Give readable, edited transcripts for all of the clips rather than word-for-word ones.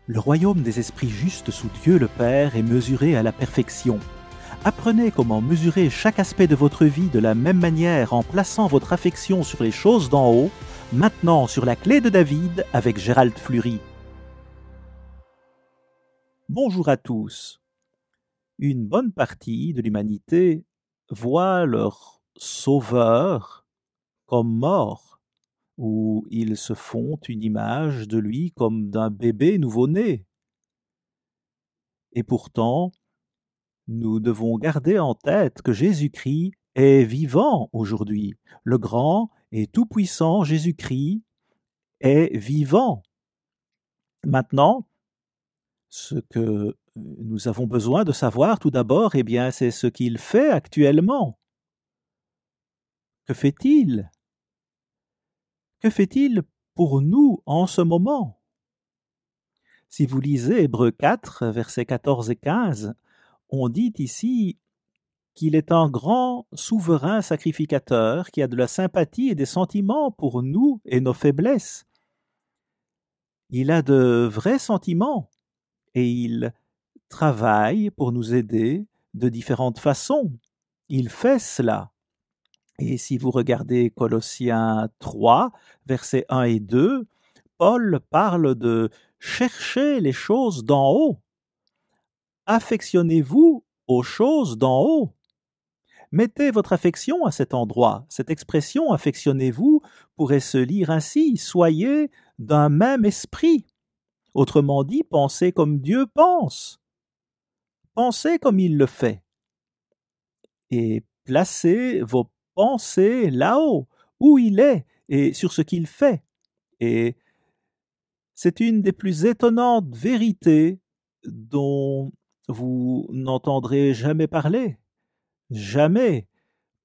Le royaume des esprits justes sous Dieu le Père est mesuré à la perfection. Apprenez comment mesurer chaque aspect de votre vie de la même manière en plaçant votre affection sur les choses d'en haut, maintenant sur la clé de David avec Gérald Fleury. Bonjour à tous. Une bonne partie de l'humanité voit leur sauveur comme mort, où ils se font une image de lui comme d'un bébé nouveau-né. Et pourtant, nous devons garder en tête que Jésus-Christ est vivant aujourd'hui. Le grand et tout-puissant Jésus-Christ est vivant. Maintenant, ce que nous avons besoin de savoir tout d'abord, c'est ce qu'il fait actuellement. Que fait-il? Que fait-il pour nous en ce moment? Si vous lisez Hébreux 4, versets 14 et 15, on dit ici qu'il est un grand souverain sacrificateur qui a de la sympathie et des sentiments pour nous et nos faiblesses. Il a de vrais sentiments et il travaille pour nous aider de différentes façons. Il fait cela. Et si vous regardez Colossiens 3, versets 1 et 2, Paul parle de chercher les choses d'en haut. Affectionnez-vous aux choses d'en haut. Mettez votre affection à cet endroit. Cette expression « affectionnez-vous » pourrait se lire ainsi « soyez d'un même esprit ». Autrement dit, pensez comme Dieu pense. Pensez comme il le fait. Et placez vos pensées là-haut, où il est et sur ce qu'il fait. Et c'est une des plus étonnantes vérités dont vous n'entendrez jamais parler. Jamais.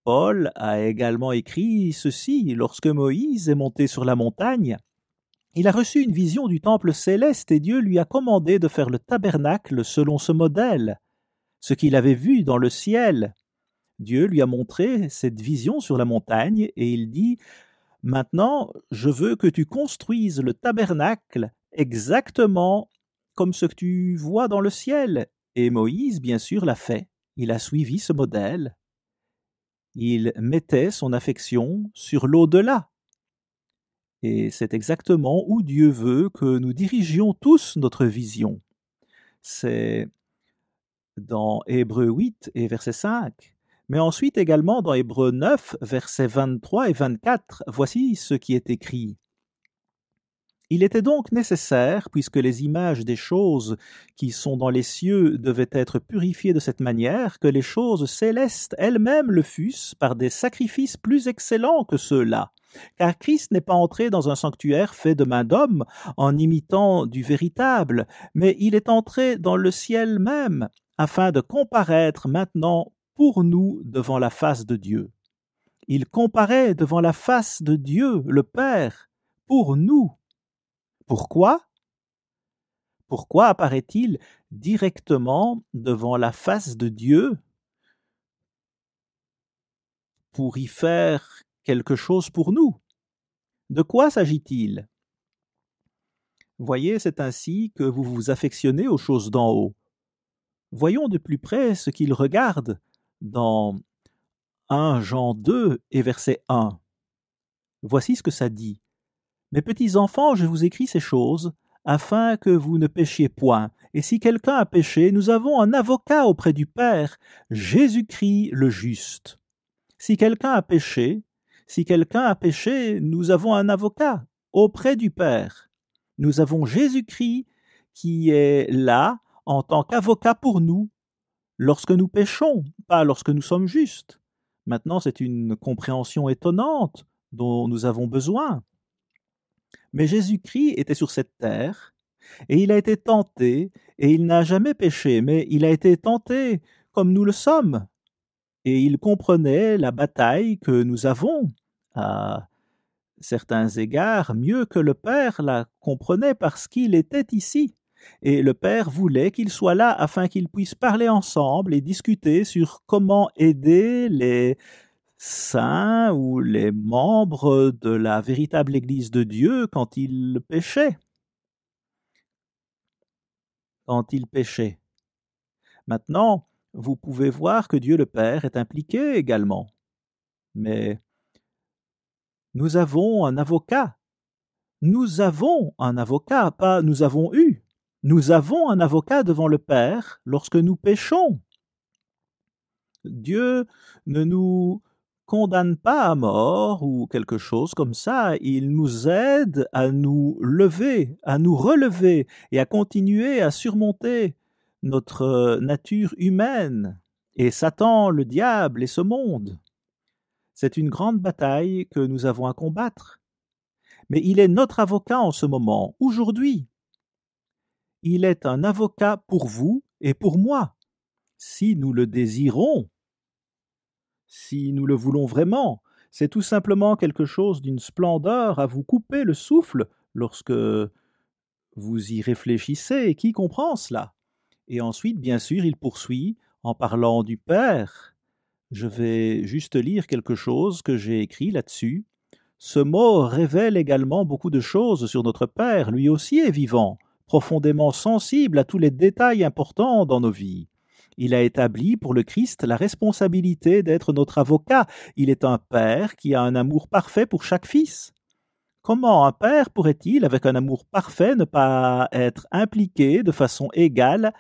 Paul a également écrit ceci: lorsque Moïse est monté sur la montagne, il a reçu une vision du temple céleste et Dieu lui a commandé de faire le tabernacle selon ce modèle, ce qu'il avait vu dans le ciel. Dieu lui a montré cette vision sur la montagne et il dit: maintenant, je veux que tu construises le tabernacle exactement comme ce que tu vois dans le ciel. Et Moïse, bien sûr, l'a fait. Il a suivi ce modèle. Il mettait son affection sur l'au-delà. Et c'est exactement où Dieu veut que nous dirigions tous notre vision. C'est dans Hébreux 8 et verset 5, mais ensuite également dans Hébreux 9, versets 23 et 24. Voici ce qui est écrit. Il était donc nécessaire, puisque les images des choses qui sont dans les cieux devaient être purifiées de cette manière, que les choses célestes elles-mêmes le fussent par des sacrifices plus excellents que ceux-là. Car Christ n'est pas entré dans un sanctuaire fait de main d'homme en imitant du véritable, mais il est entré dans le ciel même, afin de comparaître maintenant pour nous devant la face de Dieu. Il comparaît devant la face de Dieu, le Père, pour nous. Pourquoi? Pourquoi apparaît-il directement devant la face de Dieu pour y faire quelque chose pour nous? De quoi s'agit-il? Voyez, c'est ainsi que vous vous affectionnez aux choses d'en haut. Voyons de plus près ce qu'il regarde dans 1 Jean 2 et verset 1. Voici ce que ça dit. « Mes petits enfants, je vous écris ces choses, afin que vous ne péchiez point. Et si quelqu'un a péché, nous avons un avocat auprès du Père, Jésus-Christ le juste. » Si quelqu'un a péché, nous avons un avocat auprès du Père. Nous avons Jésus-Christ qui est là en tant qu'avocat pour nous, lorsque nous péchons, pas lorsque nous sommes justes. Maintenant, c'est une compréhension étonnante dont nous avons besoin. Mais Jésus-Christ était sur cette terre, et il a été tenté, et il n'a jamais péché, mais il a été tenté comme nous le sommes. Et il comprenait la bataille que nous avons, à certains égards, mieux que le Père la comprenait parce qu'il était ici. Et le Père voulait qu'il soit là afin qu'ils puissent parler ensemble et discuter sur comment aider les saints ou les membres de la véritable Église de Dieu quand ils péchaient. quand il péchait. Maintenant, vous pouvez voir que Dieu le Père est impliqué également. Mais nous avons un avocat. Nous avons un avocat, pas nous avons eu. Nous avons un avocat devant le Père lorsque nous péchons. Dieu ne nous condamne pas à mort ou quelque chose comme ça. Il nous aide à nous lever, à nous relever et à continuer à surmonter notre nature humaine et Satan, le diable et ce monde. C'est une grande bataille que nous avons à combattre. Mais il est notre avocat en ce moment, aujourd'hui. Il est un avocat pour vous et pour moi, si nous le désirons, si nous le voulons vraiment. C'est tout simplement quelque chose d'une splendeur à vous couper le souffle lorsque vous y réfléchissez. Et qui comprend cela? Et ensuite, bien sûr, il poursuit en parlant du Père. Je vais juste lire quelque chose que j'ai écrit là-dessus. Ce mot révèle également beaucoup de choses sur notre Père. Lui aussi est vivant, profondément sensible à tous les détails importants dans nos vies. Il a établi pour le Christ la responsabilité d'être notre avocat. Il est un Père qui a un amour parfait pour chaque fils. Comment un père pourrait-il, avec un amour parfait, ne pas être impliqué de façon égale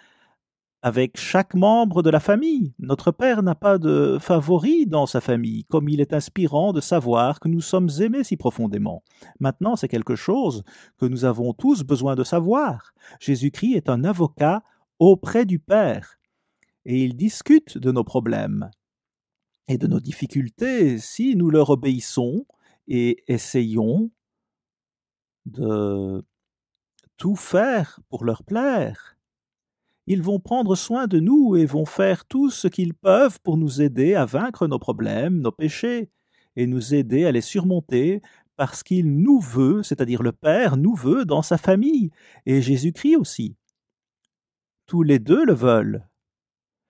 avec chaque membre de la famille? Notre Père n'a pas de favori dans sa famille, comme il est inspirant de savoir que nous sommes aimés si profondément. Maintenant, c'est quelque chose que nous avons tous besoin de savoir. Jésus-Christ est un avocat auprès du Père, et il discute de nos problèmes et de nos difficultés si nous leur obéissons et essayons de tout faire pour leur plaire. Ils vont prendre soin de nous et vont faire tout ce qu'ils peuvent pour nous aider à vaincre nos problèmes, nos péchés, et nous aider à les surmonter parce qu'il nous veut, c'est-à-dire le Père nous veut dans sa famille, et Jésus-Christ aussi. Tous les deux le veulent.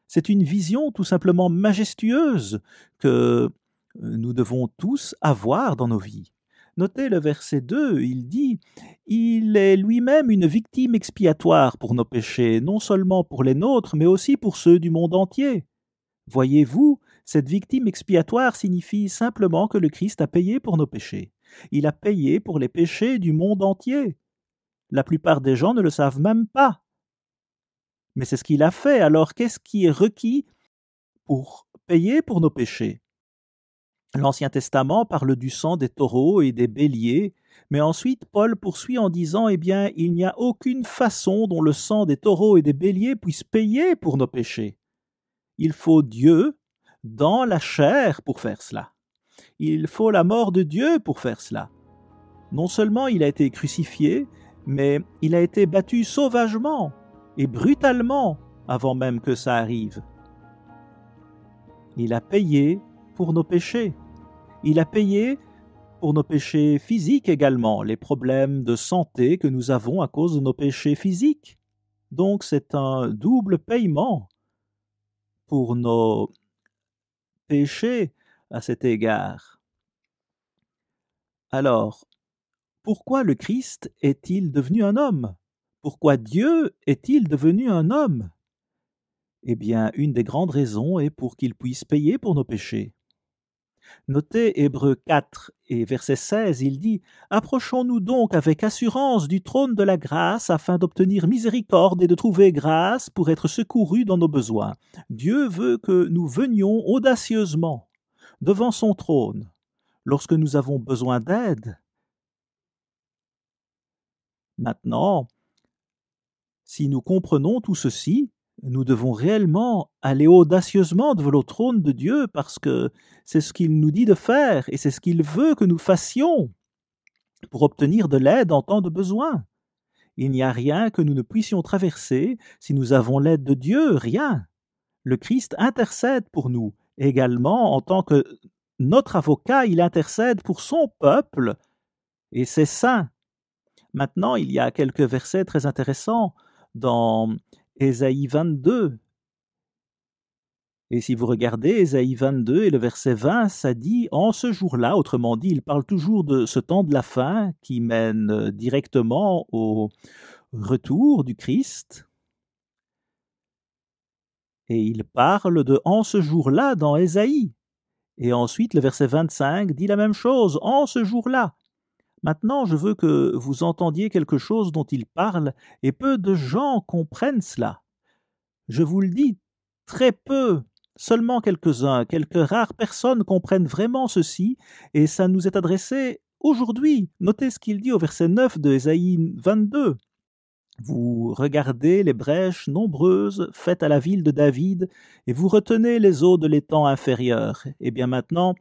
C'est une vision tout simplement majestueuse que nous devons tous avoir dans nos vies. Notez le verset 2, il dit « Il est lui-même une victime expiatoire pour nos péchés, non seulement pour les nôtres, mais aussi pour ceux du monde entier. » Voyez-vous, cette victime expiatoire signifie simplement que le Christ a payé pour nos péchés. Il a payé pour les péchés du monde entier. La plupart des gens ne le savent même pas. Mais c'est ce qu'il a fait. Alors, qu'est-ce qui est requis pour payer pour nos péchés? L'Ancien Testament parle du sang des taureaux et des béliers, mais ensuite Paul poursuit en disant « Eh bien, il n'y a aucune façon dont le sang des taureaux et des béliers puisse payer pour nos péchés. Il faut Dieu dans la chair pour faire cela. Il faut la mort de Dieu pour faire cela. Non seulement il a été crucifié, mais il a été battu sauvagement et brutalement avant même que ça arrive. Il a payé pour nos péchés. Il a payé pour nos péchés physiques également, les problèmes de santé que nous avons à cause de nos péchés physiques. Donc c'est un double paiement pour nos péchés à cet égard. Alors, pourquoi le Christ est-il devenu un homme? Pourquoi Dieu est-il devenu un homme? Eh bien, une des grandes raisons est pour qu'il puisse payer pour nos péchés. Notez Hébreux 4 et verset 16, il dit « Approchons-nous donc avec assurance du trône de la grâce afin d'obtenir miséricorde et de trouver grâce pour être secourus dans nos besoins. Dieu veut que nous venions audacieusement devant son trône lorsque nous avons besoin d'aide. » Maintenant, si nous comprenons tout ceci, nous devons réellement aller audacieusement devant le trône de Dieu parce que c'est ce qu'il nous dit de faire et c'est ce qu'il veut que nous fassions pour obtenir de l'aide en temps de besoin. Il n'y a rien que nous ne puissions traverser si nous avons l'aide de Dieu, rien. Le Christ intercède pour nous. Également, en tant que notre avocat, il intercède pour son peuple et c'est saint. Maintenant, il y a quelques versets très intéressants dans Ésaïe 22. Et si vous regardez Ésaïe 22 et le verset 20, ça dit « En ce jour-là », autrement dit, il parle toujours de ce temps de la fin qui mène directement au retour du Christ. Et il parle de « en ce jour-là » dans Ésaïe. Et ensuite, le verset 25 dit la même chose, « en ce jour-là ». Maintenant, je veux que vous entendiez quelque chose dont il parle, et peu de gens comprennent cela. Je vous le dis, très peu, seulement quelques-uns, quelques rares personnes comprennent vraiment ceci, et ça nous est adressé aujourd'hui. Notez ce qu'il dit au verset 9 de Ésaïe 22. Vous regardez les brèches nombreuses faites à la ville de David, et vous retenez les eaux de l'étang inférieur. Eh bien maintenant,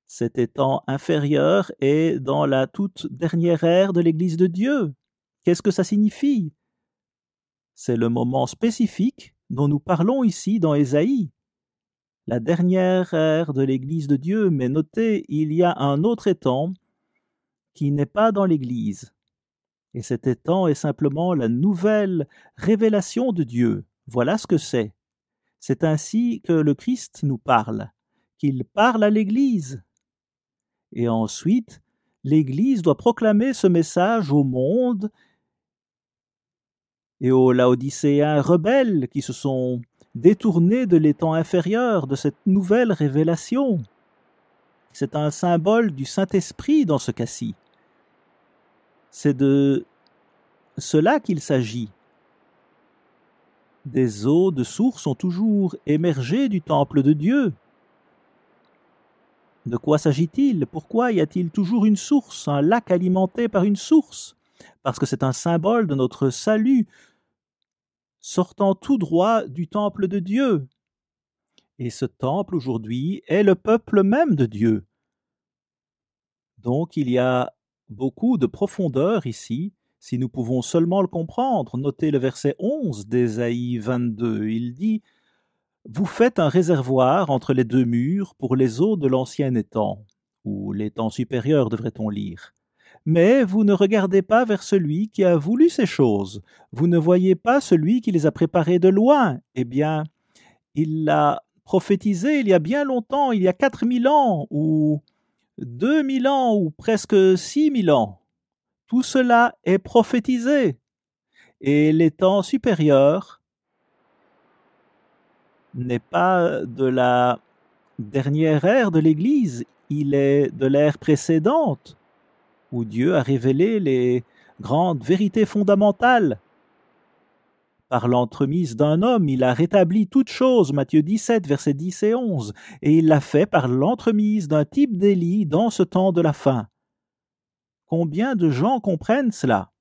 cet étang inférieur est dans la toute dernière ère de l'Église de Dieu. Qu'est-ce que ça signifie? C'est le moment spécifique dont nous parlons ici dans Ésaïe. La dernière ère de l'Église de Dieu, mais notez, il y a un autre étang qui n'est pas dans l'Église. Et cet étang est simplement la nouvelle révélation de Dieu. Voilà ce que c'est. C'est ainsi que le Christ nous parle, qu'il parle à l'Église. Et ensuite, l'Église doit proclamer ce message au monde et aux Laodicéens rebelles qui se sont détournés de l'étang inférieur, de cette nouvelle révélation. C'est un symbole du Saint-Esprit dans ce cas-ci. C'est de cela qu'il s'agit. Des eaux de source ont toujours émergé du temple de Dieu. De quoi s'agit-il? Pourquoi y a-t-il toujours une source, un lac alimenté par une source? Parce que c'est un symbole de notre salut, sortant tout droit du temple de Dieu. Et ce temple aujourd'hui est le peuple même de Dieu. Donc il y a beaucoup de profondeur ici, si nous pouvons seulement le comprendre. Notez le verset 11 d'Ésaïe 22, il dit « Vous faites un réservoir entre les deux murs pour les eaux de l'ancien étang, ou l'étang supérieur devrait-on lire. Mais vous ne regardez pas vers celui qui a voulu ces choses. Vous ne voyez pas celui qui les a préparées de loin. Eh bien, il l'a prophétisé il y a bien longtemps, il y a 4000 ans, ou 2000 ans, ou presque 6000 ans. Tout cela est prophétisé. Et l'étang supérieur n'est pas de la dernière ère de l'Église, il est de l'ère précédente, où Dieu a révélé les grandes vérités fondamentales. Par l'entremise d'un homme, il a rétabli toutes choses, Matthieu 17, versets 10 et 11, et il l'a fait par l'entremise d'un type d'Élie dans ce temps de la fin. Combien de gens comprennent cela?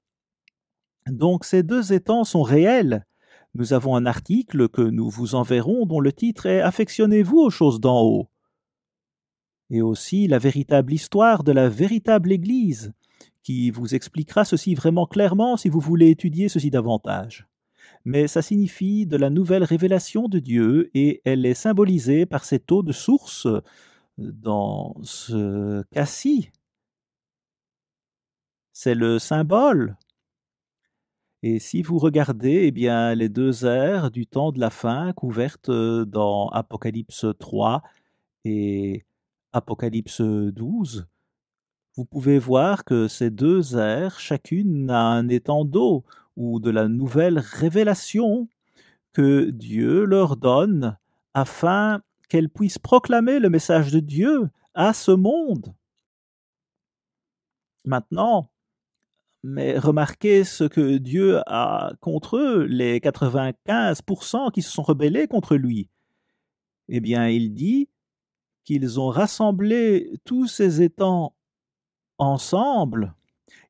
Donc ces deux étangs sont réels. Nous avons un article que nous vous enverrons dont le titre est « Affectionnez-vous aux choses d'en haut » et aussi la véritable histoire de la véritable Église, qui vous expliquera ceci vraiment clairement si vous voulez étudier ceci davantage. Mais ça signifie de la nouvelle révélation de Dieu et elle est symbolisée par cette eau de source dans ce cas-ci. C'est le symbole. Et si vous regardez, eh bien, les deux ères du temps de la fin couvertes dans Apocalypse 3 et Apocalypse 12, vous pouvez voir que ces deux ères, chacune a un étang d'eau ou de la nouvelle révélation que Dieu leur donne afin qu'elles puissent proclamer le message de Dieu à ce monde. Maintenant, mais remarquez ce que Dieu a contre eux, les 95% qui se sont rebellés contre lui. Eh bien, il dit qu'ils ont rassemblé tous ces étangs ensemble,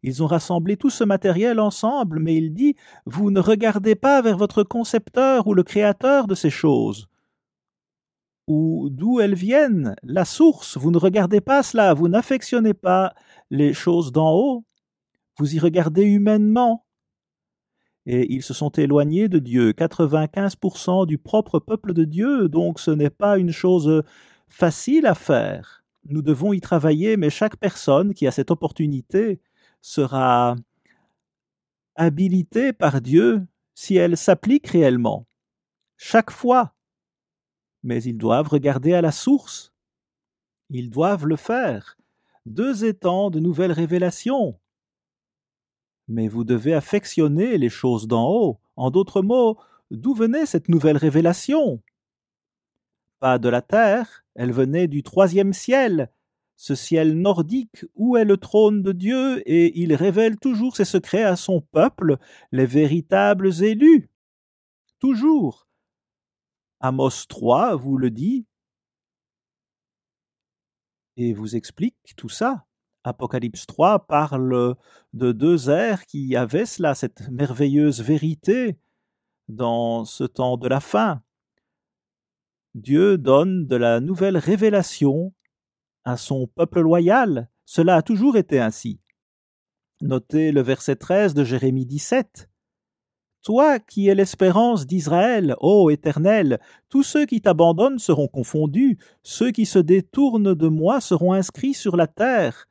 ils ont rassemblé tout ce matériel ensemble, mais il dit, vous ne regardez pas vers votre concepteur ou le créateur de ces choses, ou d'où elles viennent, la source, vous ne regardez pas cela, vous n'affectionnez pas les choses d'en haut, vous y regardez humainement. Et ils se sont éloignés de Dieu, 95% du propre peuple de Dieu, donc ce n'est pas une chose facile à faire. Nous devons y travailler, mais chaque personne qui a cette opportunité sera habilitée par Dieu si elle s'applique réellement. Chaque fois. Mais ils doivent regarder à la source. Ils doivent le faire. 2 étangs de nouvelles révélations. Mais vous devez affectionner les choses d'en haut. En d'autres mots, d'où venait cette nouvelle révélation? Pas de la terre, elle venait du troisième ciel, ce ciel nordique où est le trône de Dieu, et il révèle toujours ses secrets à son peuple, les véritables élus. Toujours. Amos 3 vous le dit et vous explique tout ça. Apocalypse 3 parle de deux ères qui avaient cela, cette merveilleuse vérité dans ce temps de la fin. Dieu donne de la nouvelle révélation à son peuple loyal. Cela a toujours été ainsi. Notez le verset 13 de Jérémie 17. Toi qui es l'espérance d'Israël, ô Éternel, tous ceux qui t'abandonnent seront confondus, ceux qui se détournent de moi seront inscrits sur la terre.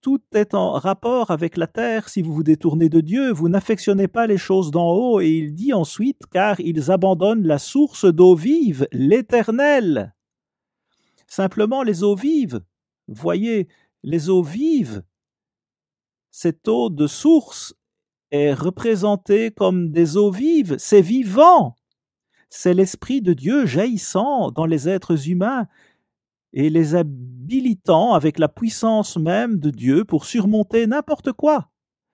Tout est en rapport avec la terre si vous vous détournez de Dieu, vous n'affectionnez pas les choses d'en haut, et il dit ensuite, car ils abandonnent la source d'eau vive, l'Éternel. Simplement les eaux vives, voyez, les eaux vives, cette eau de source est représentée comme des eaux vives, c'est vivant, c'est l'Esprit de Dieu jaillissant dans les êtres humains et les habilitant avec la puissance même de Dieu pour surmonter n'importe quoi,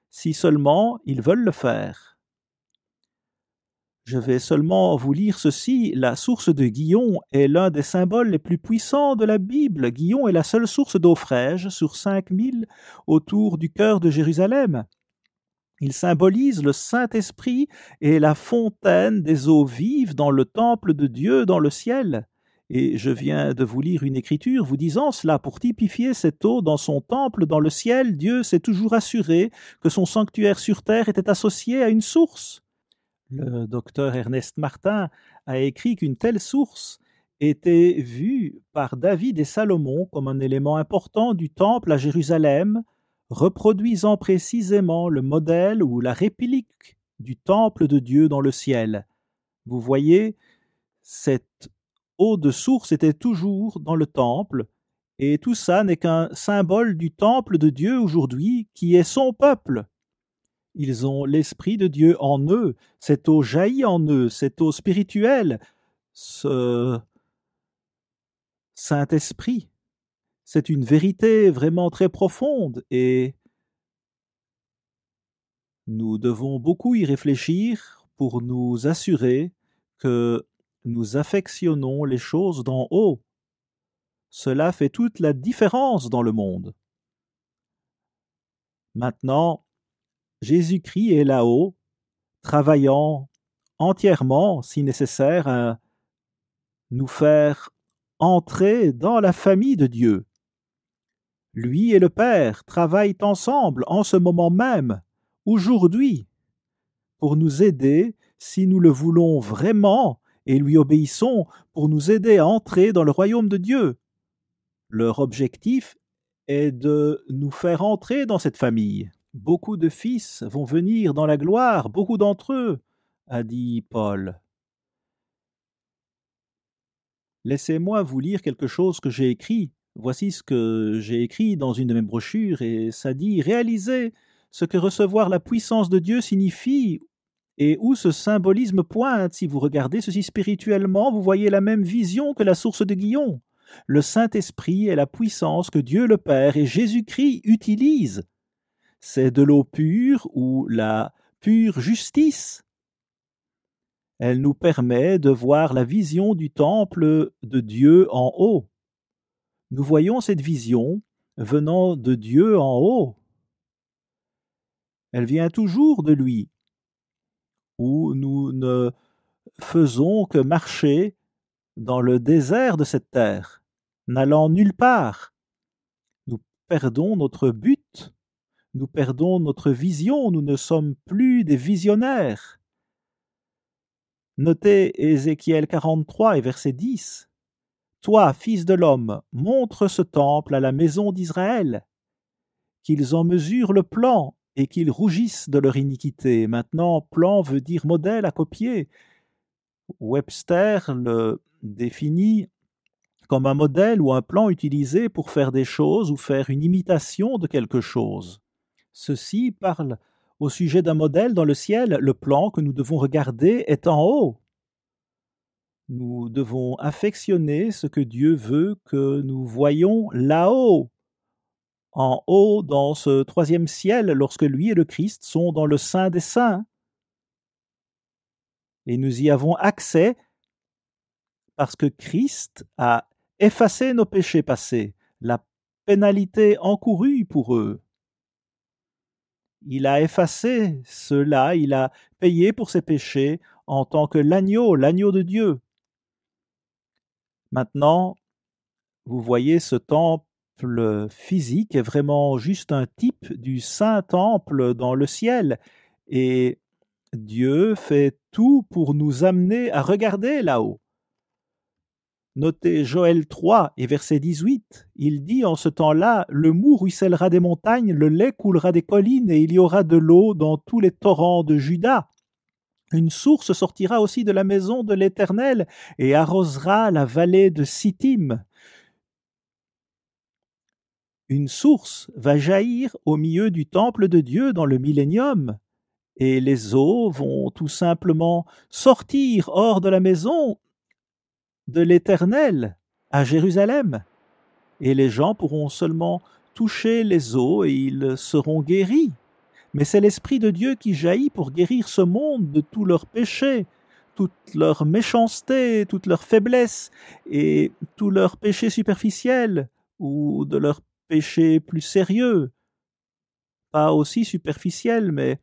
si seulement ils veulent le faire. Je vais seulement vous lire ceci. La source de Gihon est l'un des symboles les plus puissants de la Bible. Gihon est la seule source d'eau fraîche sur 5000 autour du cœur de Jérusalem. Il symbolise le Saint-Esprit et la fontaine des eaux vives dans le temple de Dieu dans le ciel. Et je viens de vous lire une écriture vous disant cela pour typifier cette eau dans son temple dans le ciel. Dieu s'est toujours assuré que son sanctuaire sur terre était associé à une source. Le docteur Ernest Martin a écrit qu'une telle source était vue par David et Salomon comme un élément important du temple à Jérusalem, reproduisant précisément le modèle ou la réplique du temple de Dieu dans le ciel. Vous voyez, cette eau de source était toujours dans le temple, et tout ça n'est qu'un symbole du temple de Dieu aujourd'hui, qui est son peuple. Ils ont l'Esprit de Dieu en eux, cette eau jaillit en eux, cette eau spirituelle, ce Saint-Esprit. C'est une vérité vraiment très profonde et nous devons beaucoup y réfléchir pour nous assurer que nous affectionnons les choses d'en haut. Cela fait toute la différence dans le monde. Maintenant, Jésus-Christ est là-haut, travaillant entièrement, si nécessaire, à nous faire entrer dans la famille de Dieu. Lui et le Père travaillent ensemble en ce moment même, aujourd'hui, pour nous aider, si nous le voulons vraiment, et lui obéissons, pour nous aider à entrer dans le royaume de Dieu. Leur objectif est de nous faire entrer dans cette famille. Beaucoup de fils vont venir dans la gloire, beaucoup d'entre eux, a dit Paul. Laissez-moi vous lire quelque chose que j'ai écrit. Voici ce que j'ai écrit dans une de mes brochures, et ça dit « Réalisez ce que recevoir la puissance de Dieu signifie et où ce symbolisme pointe. Si vous regardez ceci spirituellement, vous voyez la même vision que la source de Gihon. Le Saint-Esprit est la puissance que Dieu le Père et Jésus-Christ utilisent. C'est de l'eau pure ou la pure justice. Elle nous permet de voir la vision du temple de Dieu en haut. Nous voyons cette vision venant de Dieu en haut. Elle vient toujours de lui, où nous ne faisons que marcher dans le désert de cette terre, n'allant nulle part. Nous perdons notre but, nous perdons notre vision, nous ne sommes plus des visionnaires. Notez Ézéchiel 43 et verset 10. « Toi, fils de l'homme, montre ce temple à la maison d'Israël, qu'ils en mesurent le plan et qu'ils rougissent de leur iniquité. » Maintenant, plan veut dire modèle à copier. Webster le définit comme un modèle ou un plan utilisé pour faire des choses ou faire une imitation de quelque chose. Ceci parle au sujet d'un modèle dans le ciel. Le plan que nous devons regarder est en haut. Nous devons affectionner ce que Dieu veut que nous voyions là-haut, en haut dans ce troisième ciel, lorsque lui et le Christ sont dans le Saint des Saints. Et nous y avons accès parce que Christ a effacé nos péchés passés, la pénalité encourue pour eux. Il a effacé cela, il a payé pour ses péchés en tant que l'agneau de Dieu. Maintenant, vous voyez, ce temple physique est vraiment juste un type du saint temple dans le ciel. Et Dieu fait tout pour nous amener à regarder là-haut. Notez Joël 3 et verset 18. Il dit en ce temps-là, le mou ruissellera des montagnes, le lait coulera des collines, et il y aura de l'eau dans tous les torrents de Juda. Une source sortira aussi de la maison de l'Éternel et arrosera la vallée de Sittim. Une source va jaillir au milieu du temple de Dieu dans le millénium, et les eaux vont tout simplement sortir hors de la maison de l'Éternel à Jérusalem, et les gens pourront seulement toucher les eaux et ils seront guéris. Mais c'est l'Esprit de Dieu qui jaillit pour guérir ce monde de tous leurs péchés, toute leur méchanceté, toute leur faiblesse et tous leurs péchés superficiels ou de leurs péchés plus sérieux, pas aussi superficiels, mais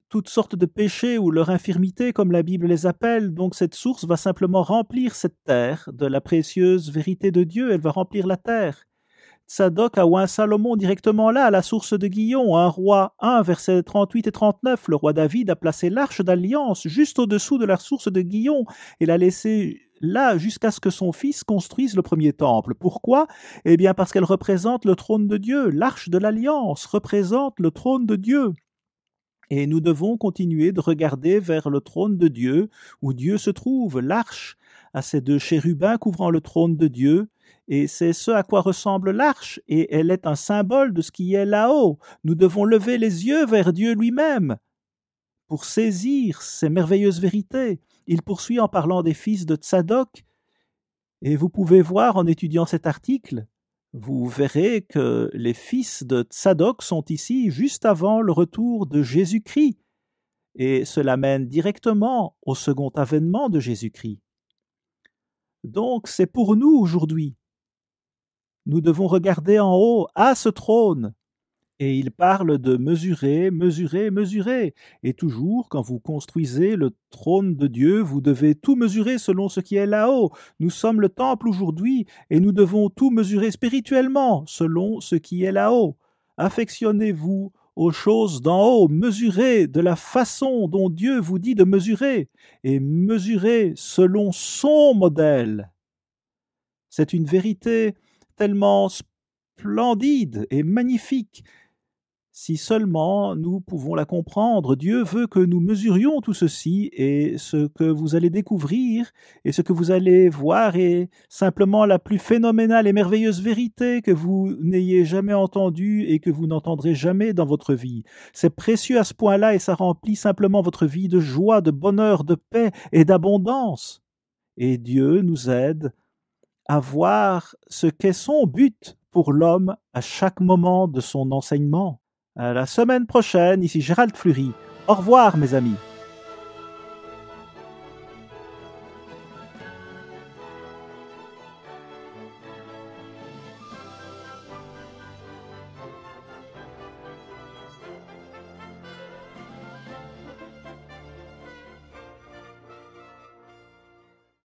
toutes sortes de péchés ou leur infirmité, comme la Bible les appelle. Donc cette source va simplement remplir cette terre de la précieuse vérité de Dieu, elle va remplir la terre. Tsadok a oint Salomon directement là, à la source de Gihon, 1 Roi 1, versets 38 et 39. Le roi David a placé l'arche d'alliance juste au-dessous de la source de Gihon et l'a laissée là jusqu'à ce que son fils construise le premier temple. Pourquoi? Eh bien parce qu'elle représente le trône de Dieu. L'arche de l'alliance représente le trône de Dieu. Et nous devons continuer de regarder vers le trône de Dieu, où Dieu se trouve. L'arche a ces deux chérubins couvrant le trône de Dieu, et c'est ce à quoi ressemble l'arche, et elle est un symbole de ce qui est là-haut. Nous devons lever les yeux vers Dieu lui-même pour saisir ces merveilleuses vérités. Il poursuit en parlant des fils de Tsadok, et vous pouvez voir en étudiant cet article, vous verrez que les fils de Tsadok sont ici juste avant le retour de Jésus-Christ, et cela mène directement au second avènement de Jésus-Christ. Donc c'est pour nous aujourd'hui. Nous devons regarder en haut à ce trône, et il parle de mesurer, mesurer, mesurer. Et toujours, quand vous construisez le trône de Dieu, vous devez tout mesurer selon ce qui est là-haut. Nous sommes le temple aujourd'hui, et nous devons tout mesurer spirituellement selon ce qui est là-haut. Affectionnez-vous aux choses d'en haut, mesurez de la façon dont Dieu vous dit de mesurer, et mesurez selon son modèle. C'est une vérité tellement splendide et magnifique. Si seulement nous pouvons la comprendre, Dieu veut que nous mesurions tout ceci, et ce que vous allez découvrir et ce que vous allez voir est simplement la plus phénoménale et merveilleuse vérité que vous n'ayez jamais entendue et que vous n'entendrez jamais dans votre vie. C'est précieux à ce point-là et ça remplit simplement votre vie de joie, de bonheur, de paix et d'abondance. Et Dieu nous aide à voir ce qu'est son but pour l'homme à chaque moment de son enseignement. À la semaine prochaine, ici Gérald Fleury. Au revoir mes amis.